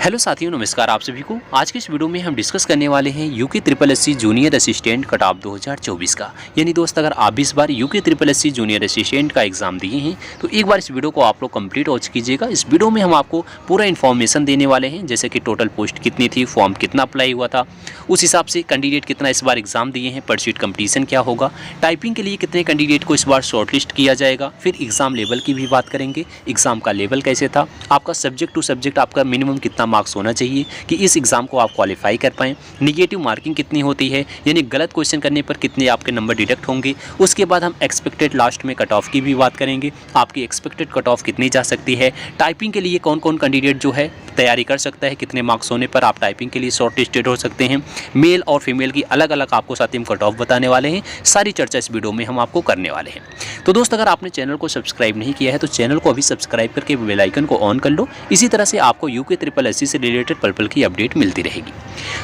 Hello साथियों, नमस्कार आप सभी को। आज के इस वीडियो में हम डिस्कस करने वाले हैं UK triple SC junior assistant cut off 2024 का। यानी दोस्त, अगर आप भी इस बार UK triple SC junior assistant का एग्जाम दिए हैं तो एक बार इस वीडियो को आप लोग कंप्लीट वॉच कीजिएगा। इस वीडियो में हम आपको पूरा इन्फॉर्मेशन देने वाले हैं, जैसे कि टोटल पोस्ट कितनी थी, फॉर्म कितना अप्लाई हुआ था, उस हिसाब से कैंडिडेट कितना इस बार एग्जाम दिए हैं, परसीट कंपटीशन क्या होगा, टाइपिंग के लिए कितने कैंडिडेट को इस बार शॉर्टलिस्ट किया जाएगा, फिर एग्जाम लेवल की भी बात करेंगे, एग्जाम का लेवल कैसे था, आपका सब्जेक्ट टू सब्जेक्ट आपका मिनिमम कितना मार्क्स होना चाहिए कि इस एग्जाम को आप क्वालिफाई कर पाएं, निगेटिव मार्किंग कितनी होती है, यानी गलत क्वेश्चन करने पर कितने आपके नंबर डिडक्ट होंगे। उसके बाद हम एक्सपेक्टेड लास्ट में कट ऑफ की भी बात करेंगे, आपकी एक्सपेक्टेड कट ऑफ कितनी जा सकती है, टाइपिंग के लिए कौन कौन कैंडिडेट जो है तैयारी कर सकता है, कितने मार्क्स होने पर आप टाइपिंग के लिए शॉर्ट लिस्टेड हो सकते हैं, मेल और फीमेल की अलग अलग आपको साथ ही हम कट ऑफ बताने वाले हैं। सारी चर्चा इस वीडियो में हम आपको करने वाले हैं। तो दोस्त, अगर आपने चैनल को सब्सक्राइब नहीं किया है तो चैनल को अभी सब्सक्राइब करके बेल आइकन को ऑन कर लो। इसी तरह से आपको यूके ट्रिपल एससी से रिलेटेड पल की अपडेट मिलती रहेगी।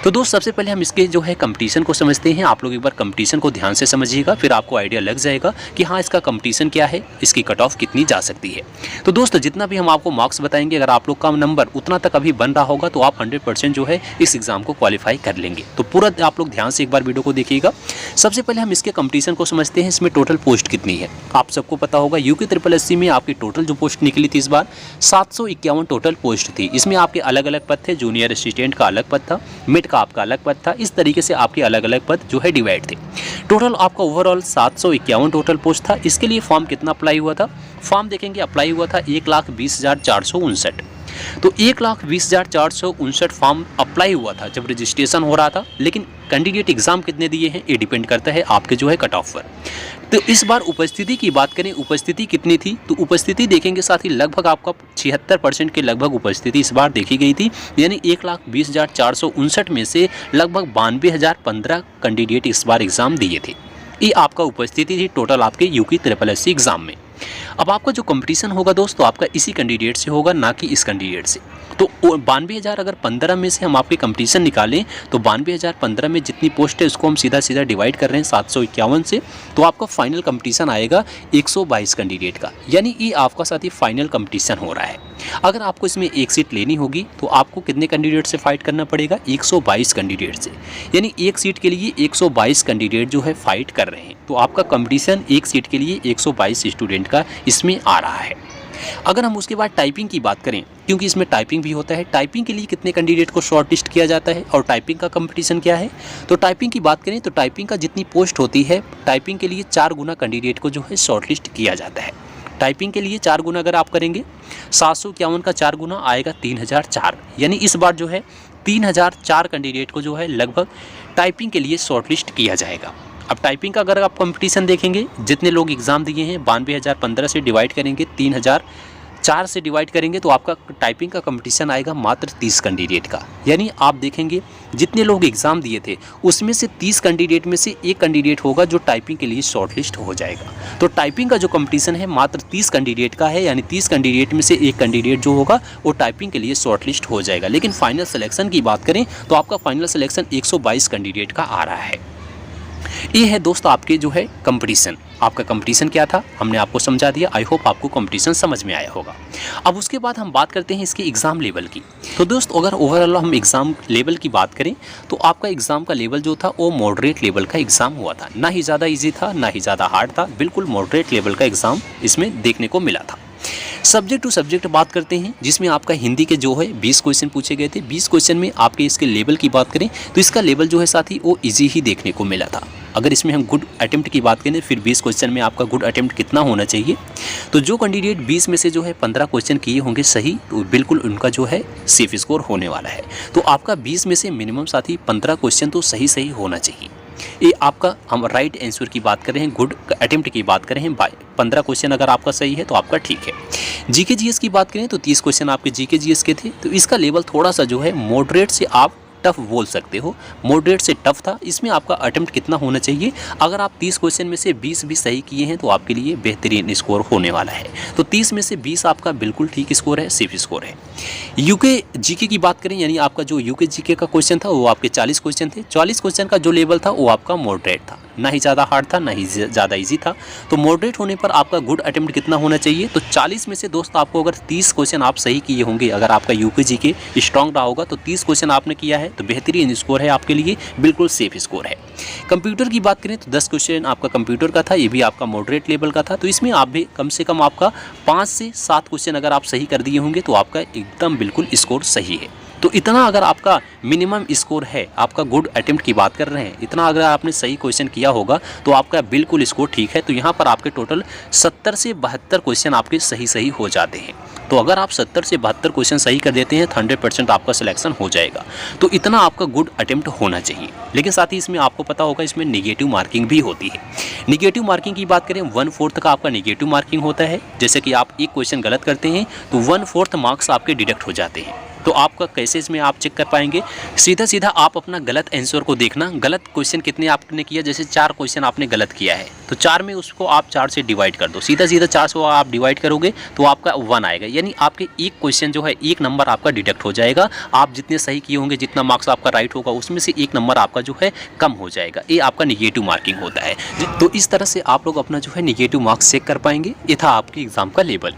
तो दोस्त, सबसे पहले हम इसके जो है कंपटीशन को समझते हैं। आप लोग एक बार कंपटीशन को ध्यान से समझिएगा, फिर आपको आइडिया लग जाएगा कि हाँ, इसका कंपटीशन क्या है, इसकी कट ऑफ कितनी जा सकती है। तो दोस्त, जितना भी हम आपको मार्क्स बताएंगे, अगर आप लोग का नंबर उतना तक अभी बन रहा होगा तो आप 100% जो है इस एग्जाम को क्वालिफाई कर लेंगे। तो पूरा आप लोग ध्यान से एक बार वीडियो को देखिएगा। सबसे पहले हम इसके कंपटीशन को समझते हैं। इसमें टोटल पोस्ट कितनी है, आप सबको पता होगा यूके ट्रिपल एससी में आपकी टोटल जो पोस्ट निकली थी इस बार 751 टोटल पोस्ट थी। इसमें आपके अलग अलग पद थे, जूनियर असिस्टेंट का अलग पद था, मिड का आपका अलग पद था। इस तरीके से आपके अलग अलग पद जो है डिवाइड थे। टोटल आपका ओवरऑल 751 टोटल पोस्ट था। इसके लिए फॉर्म कितना अप्लाई हुआ था, फॉर्म देखेंगे अप्लाई हुआ था 1,20,459। तो 1,20,459 फॉर्म अप्लाई हुआ था जब रजिस्ट्रेशन हो रहा था, लेकिन कैंडिडेट एग्जाम कितने दिए हैं ये डिपेंड करता है आपके जो है कट ऑफ पर। तो इस बार उपस्थिति की बात करें, उपस्थिति कितनी थी, तो उपस्थिति देखेंगे साथ ही लगभग आपका 76% के लगभग उपस्थिति इस बार देखी गई थी। यानी 1,20,459 में से लगभग 92,015 कैंडिडेट इस बार एग्जाम दिए थे। ये आपका उपस्थिति थी टोटल आपके यूके ट्रिपल एससी एग्जाम में। अब आपका जो कंपटीशन होगा दोस्तों, आपका इसी कैंडिडेट से होगा, ना कि इस कैंडिडेट से। तो 92,000 अगर 15 में से हम आपके कंपटीशन निकालें तो 92,015 में जितनी पोस्ट है उसको हम सीधा सीधा डिवाइड कर रहे हैं 751 से, तो आपका फाइनल कंपटीशन आएगा 122 कैंडिडेट का। यानी ये आपका साथ ही फाइनल कंपटीशन हो रहा है। अगर आपको इसमें एक सीट लेनी होगी तो आपको कितने कैंडिडेट से फाइट करना पड़ेगा, 122 कैंडिडेट से। यानी एक सीट के लिए 122 कैंडिडेट जो है फाइट कर रहे हैं। तो आपका कंपटीशन एक सीट के लिए 122 स्टूडेंट का इसमें आ रहा है। अगर हम उसके बाद टाइपिंग की बात करें, क्योंकि इसमें टाइपिंग भी होता है, टाइपिंग के लिए कितने कैंडिडेट को शॉर्टलिस्ट किया जाता है और टाइपिंग का कंपटीशन क्या है, तो टाइपिंग की बात करें तो टाइपिंग का जितनी पोस्ट होती है, टाइपिंग के लिए 4 गुना कैंडिडेट को जो है शॉर्टलिस्ट किया जाता है। टाइपिंग के लिए 4 गुना अगर आप करेंगे, 751 का 4 गुना आएगा 3004। यानी इस बार जो है 3004 कैंडिडेट को जो है लगभग टाइपिंग के लिए शॉर्टलिस्ट किया जाएगा। अब टाइपिंग का अगर आप कंपटीशन देखेंगे, जितने लोग एग्ज़ाम दिए हैं 92,015 से डिवाइड करेंगे, 3004 से डिवाइड करेंगे तो आपका टाइपिंग का कंपटीशन आएगा मात्र 30 कैंडिडेट का। यानी आप देखेंगे जितने लोग एग्ज़ाम दिए थे उसमें से 30 कैंडिडेट में से एक कैंडिडेट होगा जो टाइपिंग के लिए शॉर्टलिस्ट हो जाएगा। तो टाइपिंग का जो कंपटीशन है मात्र 30 कैंडिडेट का है। यानी 30 कैंडिडेट में से एक कैंडिडेट जो होगा वो टाइपिंग के लिए शॉर्टलिस्ट हो जाएगा। लेकिन फाइनल सिलेक्शन की बात करें तो आपका फाइनल सिलेक्शन 122 कैंडिडेट का आ रहा है। ये है दोस्तों आपके जो है कंपटीशन। आपका कंपटीशन क्या था हमने आपको समझा दिया। आई होप आपको कंपटीशन समझ में आया होगा। अब उसके बाद हम बात करते हैं इसके एग्ज़ाम लेवल की। तो दोस्तों, अगर ओवरऑल हम एग्ज़ाम लेवल की बात करें तो आपका एग्ज़ाम का लेवल जो था वो मॉडरेट लेवल का एग्ज़ाम हुआ था। ना ही ज़्यादा ईजी था, ना ही ज़्यादा हार्ड था, बिल्कुल मॉडरेट लेवल का एग्ज़ाम इसमें देखने को मिला था। सब्जेक्ट टू सब्जेक्ट बात करते हैं, जिसमें आपका हिंदी के जो है 20 क्वेश्चन पूछे गए थे। 20 क्वेश्चन में आपके इसके लेवल की बात करें तो इसका लेवल जो है साथ ही वो ईजी ही देखने को मिला था। अगर इसमें हम गुड अटेम्प्ट की बात करें, फिर 20 क्वेश्चन में आपका गुड अटेम्प्ट कितना होना चाहिए, तो जो कैंडिडेट 20 में से जो है 15 क्वेश्चन किए होंगे सही, तो बिल्कुल उनका जो है सेफ स्कोर होने वाला है। तो आपका 20 में से मिनिमम साथ ही 15 क्वेश्चन तो सही होना चाहिए। ये आपका हम राइट आंसर की बात कर रहे हैं, गुड अटेम्प्ट की बात कर रहे हैं। 15 क्वेश्चन अगर आपका सही है तो आपका ठीक है। जीके जीएस की बात करें तो 30 क्वेश्चन आपके जीके जीएस के थे। तो इसका लेवल थोड़ा सा जो है मॉडरेट से आप टफ बोल सकते हो, मॉडरेट से टफ था। इसमें आपका अटेम्प्ट कितना होना चाहिए, अगर आप 30 क्वेश्चन में से 20 भी सही किए हैं तो आपके लिए बेहतरीन स्कोर होने वाला है। तो 30 में से 20 आपका बिल्कुल ठीक स्कोर है, सेफ स्कोर है। यूके जीके की बात करें, यानी आपका जो यूके जीके का क्वेश्चन था वो आपके 40 क्वेश्चन थे। 40 क्वेश्चन का जो लेवल था वो आपका मॉडरेट था, ना ही ज़्यादा हार्ड था ना ही ज़्यादा ईजी था। तो मॉडरेट होने पर आपका गुड अटेम्प्ट कितना होना चाहिए, तो 40 में से दोस्त आपको अगर 30 क्वेश्चन आप सही किए होंगे, अगर आपका यूके के स्ट्रॉन्ग रहा होगा तो 30 क्वेश्चन आपने किया है तो बेहतरीन स्कोर है आपके लिए, बिल्कुल सेफ स्कोर है। कंप्यूटर की बात करें तो 10 क्वेश्चन आपका कंप्यूटर का था, ये भी आपका मॉडरेट लेवल का था। तो इसमें आप भी कम से कम आपका 5 से 7 क्वेश्चन अगर आप सही कर दिए होंगे तो आपका एकदम बिल्कुल स्कोर सही है। तो इतना अगर आपका मिनिमम स्कोर है, आपका गुड अटेम्प्ट की बात कर रहे हैं, इतना अगर आपने सही क्वेश्चन किया होगा तो आपका बिल्कुल स्कोर ठीक है। तो यहाँ पर आपके टोटल 70 से 72 क्वेश्चन आपके सही हो जाते हैं। तो अगर आप 70 से 72 क्वेश्चन सही कर देते हैं तो 100% आपका सिलेक्शन हो जाएगा। तो इतना आपका गुड अटेम्प्ट होना चाहिए। लेकिन साथ ही इसमें आपको पता होगा इसमें नेगेटिव मार्किंग भी होती है। नेगेटिव मार्किंग की बात करें 1/4 का आपका नेगेटिव मार्किंग होता है। जैसे कि आप एक क्वेश्चन गलत करते हैं तो 1/4 मार्क्स आपके डिडक्ट हो जाते हैं। तो आपका कैसे इसमें आप चेक कर पाएंगे, सीधा आप अपना गलत आंसर को देखना, गलत क्वेश्चन कितने आपने किया। जैसे 4 क्वेश्चन आपने गलत किया है तो 4 में उसको आप 4 से डिवाइड कर दो, सीधा 4 से आप डिवाइड करोगे तो आपका 1 आएगा, यानी आपके एक क्वेश्चन जो है 1 नंबर आपका डिडक्ट हो जाएगा। आप जितने सही किए होंगे, जितना मार्क्स आपका राइट होगा उसमें से 1 नंबर आपका जो है कम हो जाएगा। ये आपका निगेटिव मार्किंग होता है। तो इस तरह से आप लोग अपना जो है निगेटिव मार्क्स चेक कर पाएंगे। ये था आपकी एग्जाम का लेवल।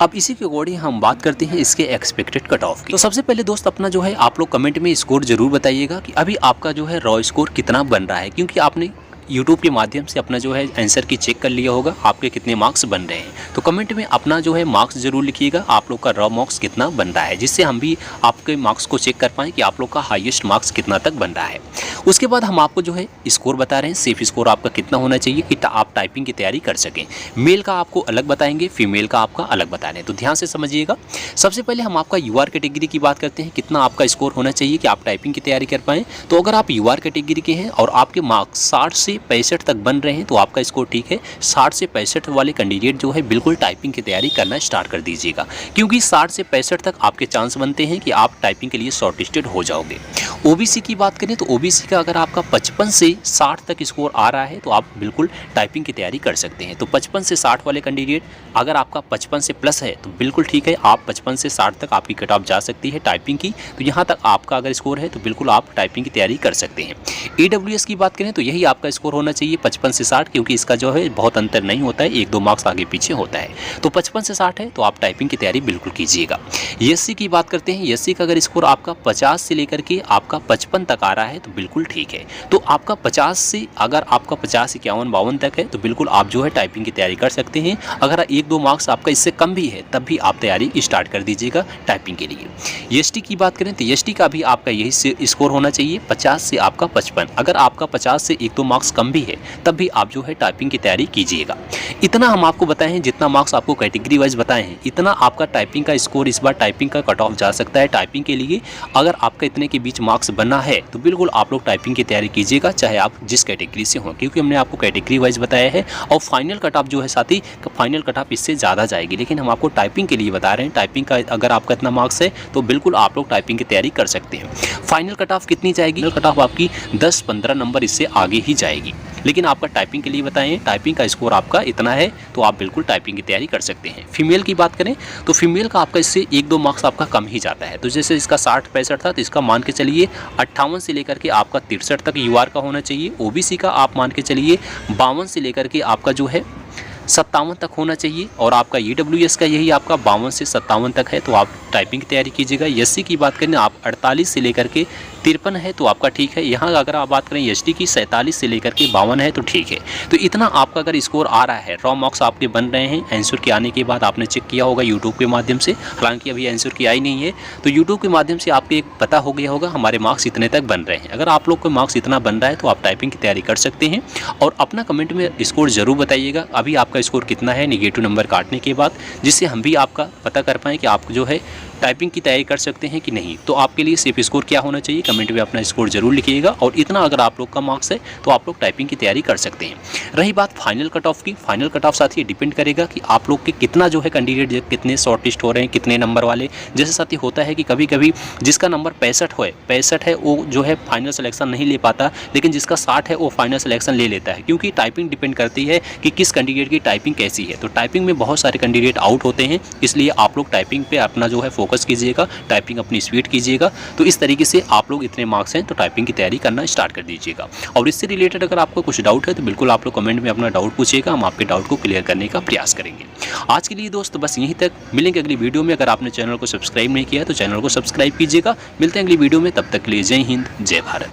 अब इसी के अकॉर्डिंग हम बात करते हैं इसके एक्सपेक्टेड कट ऑफ की। तो सबसे पहले दोस्त अपना जो है आप लोग कमेंट में स्कोर जरूर बताइएगा कि अभी आपका जो है रॉ स्कोर कितना बन रहा है, क्योंकि आपने यूट्यूब के माध्यम से अपना जो है आंसर की चेक कर लिया होगा आपके कितने मार्क्स बन रहे हैं। तो कमेंट में अपना जो है मार्क्स जरूर लिखिएगा, आप लोग का रॉ मार्क्स कितना बन रहा है, जिससे हम भी आपके मार्क्स को चेक कर पाएँ कि आप लोग का हाईएस्ट मार्क्स कितना तक बन रहा है। उसके बाद हम आपको जो है स्कोर बता रहे हैं, सेफ स्कोर आपका कितना होना चाहिए कि आप टाइपिंग की तैयारी कर सकें। मेल का आपको अलग बताएंगे, फीमेल का आपका अलग बता रहे हैं, तो ध्यान से समझिएगा। सबसे पहले हम आपका यूआर कैटेगरी की बात करते हैं, कितना आपका स्कोर होना चाहिए कि आप टाइपिंग की तैयारी कर पाएँ। तो अगर आप यूआर कैटेगरी के हैं और आपके मार्क्स 60 से 65 तक बन रहे हैं तो आपका स्कोर ठीक है। 60 से 65 वाले कैंडिडेट जो है बिल्कुल टाइपिंग की तैयारी करना स्टार्ट कर दीजिएगा, क्योंकि 60 से 65 तक आपके चांस बनते हैं कि आप टाइपिंग के लिए शॉर्टलिस्टेड हो जाओगे। ओबीसी की बात करें तो ओबीसी का अगर आपका 55 से 60 तक स्कोर आ रहा है तो आप बिल्कुल टाइपिंग की तैयारी कर सकते हैं। तो 55 से 60 वाले कैंडिडेट, अगर आपका 55 से प्लस है तो बिल्कुल ठीक है, आप 55 से 60 तक आपकी कट ऑफ जा सकती है टाइपिंग की। तो यहाँ तक आपका अगर स्कोर है तो बिल्कुल आप टाइपिंग की तैयारी कर सकते हैं। AWS की बात करें तो यही आपका स्कोर होना चाहिए 55 से 60, क्योंकि इसका जो है बहुत अंतर नहीं होता है, 1-2 मार्क्स आगे पीछे होता है। तो 55 से 60 है तो आप टाइपिंग की तैयारी बिल्कुल कीजिएगा। एससी की बात करते हैं, एससी का अगर स्कोर आपका 50 से लेकर के आपका 55 तक आ रहा है तो बिल्कुल ठीक है। तो आपका 50 से अगर आपका 50, 51, 52 तक है तो बिल्कुल आप जो है टाइपिंग की तैयारी कर सकते हैं। अगर 1-2 मार्क्स आपका इससे कम भी है तब भी आप तैयारी स्टार्ट कर दीजिएगा टाइपिंग के लिए। एसटी की बात करें तो एसटी का भी आपका यही स्कोर होना चाहिए 50 से आपका 55। अगर आपका 50 से 1-2 मार्क्स कम भी है तब भी आप जो है टाइपिंग की तैयारी कीजिएगा। इतना हम आपको बताए हैं, जितना मार्क्स आपको कैटेगरी वाइज बताए हैं इतना आपका टाइपिंग का स्कोर इस बार टाइपिंग का कट ऑफ जा सकता है। टाइपिंग के लिए अगर आपका इतने के बीच मार्क्स बना है तो बिल्कुल आप लोग टाइपिंग की तैयारी कीजिएगा, चाहे आप जिस कैटेगरी से हों, क्योंकि हमने आपको कैटेगरी वाइज बताया है। और फाइनल कट ऑफ जो है साथ ही फाइनल कट ऑफ इससे ज़्यादा जाएगी, लेकिन हम आपको टाइपिंग के लिए बता रहे हैं। टाइपिंग का अगर आपका इतना मार्क्स है तो बिल्कुल आप लोग टाइपिंग की तैयारी कर सकते हैं। फाइनल कट ऑफ कितनी जाएगी, कट ऑफ आपकी 10-15 नंबर इससे आगे ही जाएगी, लेकिन आपका टाइपिंग के लिए बताएं टाइपिंग का स्कोर आपका इतना है तो आप बिल्कुल टाइपिंग की तैयारी कर सकते हैं। फीमेल की बात करें तो फीमेल का आपका इससे 1-2 मार्क्स आपका कम ही जाता है। तो जैसे इसका 60-65 था तो इसका मान के चलिए 58 से लेकर के आपका 63 तक यूआर का होना चाहिए। ओबीसी का आप मान के चलिए 52 से लेकर के आपका जो है 57 तक होना चाहिए। और आपका EWS का यही आपका 52 से 57 तक है तो आप टाइपिंग की तैयारी कीजिएगा। एससी की बात करें आप 48 से लेकर के 53 है तो आपका ठीक है। यहाँ अगर आप बात करें एसटी की 47 से लेकर के 52 है तो ठीक है। तो इतना आपका अगर स्कोर आ रहा है, रॉ मार्क्स आपके बन रहे हैं, आंसर के आने के बाद आपने चेक किया होगा यूट्यूब के माध्यम से, हालांकि अभी आंसर की आई नहीं है तो यूट्यूब के माध्यम से आपको एक पता हो गया होगा हमारे मार्क्स इतने तक बन रहे हैं। अगर आप लोग को मार्क्स इतना बन रहा है तो आप टाइपिंग की तैयारी कर सकते हैं। और अपना कमेंट में स्कोर जरूर बताइएगा अभी आपका स्कोर कितना है निगेटिव नंबर काटने के बाद, जिससे हम भी आपका पता कर पाएँ कि आप जो है टाइपिंग की तैयारी कर सकते हैं कि नहीं। तो आपके लिए सेफ स्कोर क्या होना चाहिए, कमेंट में अपना स्कोर जरूर लिखिएगा। और इतना अगर आप लोग का मार्क्स है तो आप लोग टाइपिंग की तैयारी कर सकते हैं। रही बात फाइनल कट ऑफ की, फाइनल कट ऑफ साथ ही डिपेंड करेगा कि आप लोग के कितना जो है कैंडिडेट कितने शॉर्टलिस्ट हो रहे हैं, कितने नंबर वाले। जैसे साथ ही होता है कि कभी कभी जिसका नंबर 65 है वो जो है फाइनल सिलेक्शन नहीं ले पाता, लेकिन जिसका 60 है वो फाइनल सिलेक्शन ले लेता है, क्योंकि टाइपिंग डिपेंड करती है कि किस कैंडिडेट की टाइपिंग कैसी है। तो टाइपिंग में बहुत सारे कैंडिडेट आउट होते हैं, इसलिए आप लोग टाइपिंग पे अपना जो है फोकस फोकस कीजिएगा, टाइपिंग अपनी स्पीड कीजिएगा। तो इस तरीके से आप लोग इतने मार्क्स हैं तो टाइपिंग की तैयारी करना स्टार्ट कर दीजिएगा। और इससे रिलेटेड अगर आपको कुछ डाउट है तो बिल्कुल आप लोग कमेंट में अपना डाउट पूछिएगा, हम आपके डाउट को क्लियर करने का प्रयास करेंगे। आज के लिए दोस्त बस यहीं तक, मिलेंगे अगली वीडियो में। अगर आपने चैनल को सब्सक्राइब नहीं किया तो चैनल को सब्सक्राइब कीजिएगा। मिलते हैं अगली वीडियो में, तब तक के लिए जय हिंद, जय भारत।